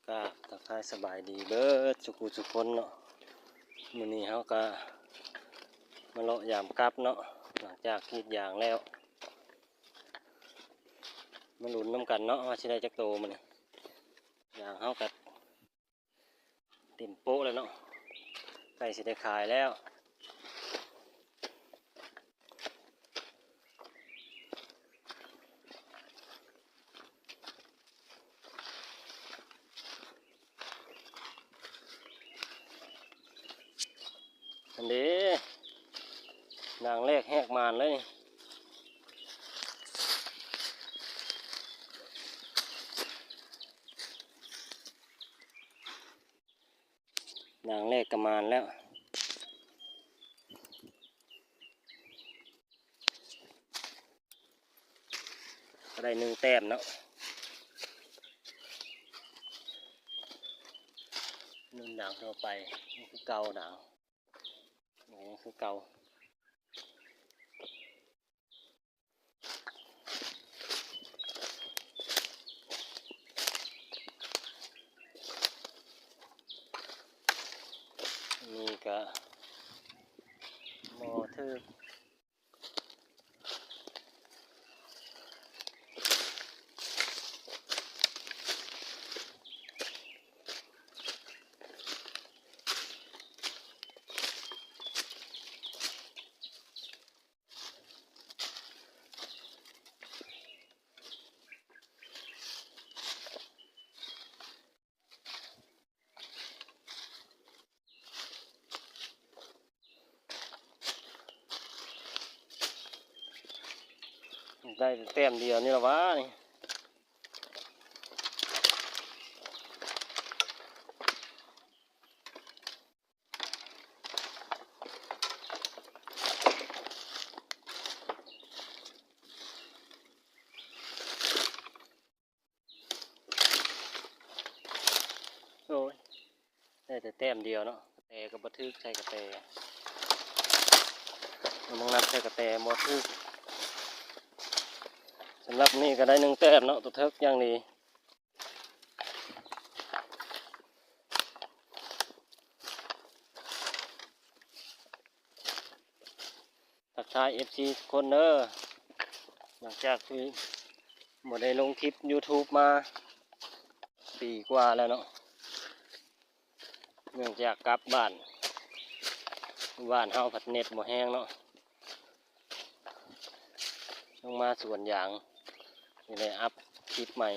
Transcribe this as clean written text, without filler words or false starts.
ก็ทักทายสบายดีเบิดทุกคนเนาะมื้อนี้เฮาก็มาเลาะยามกลับเนาะหลังจากกรีดยางแล้วมาลุ้นน้ำกันเนาะว่าสิได้จักโตมื้อนี้ยางเฮาก็เต็มโป๊ะแล้วเนาะใกล้สิได้ขายแล้วอันนี้นางแรกแหกมานเลยนางแรกกระมานแล้วก็ได้1 แต้มเนาะนุ่นด่างทั่วไปนี่คือเก่าด่างนี่คือเก่านี่ก็มอทึกได้แต้มเดียวนี่ละวะนี่โอ้ยได้แต่แต้มเดียวเนาะกระแตก็บ่ทึกใส่กระแตมันนับใส่กระแตบ่ทึกสำหรับนี่ก็ได้1 แต้มเนาะตัวทึกอย่างนี้ทักทาย FC ทุกคนเด้อหลังจากที่บ่ได้ลงคลิป YouTube มาปีกว่าแล้วเนาะเนื่องจากกลับบ้านเฮาผัดเน็ตบ่แห้งเนาะลงมาสวนยางนี่เลยอัพคลิปใหม่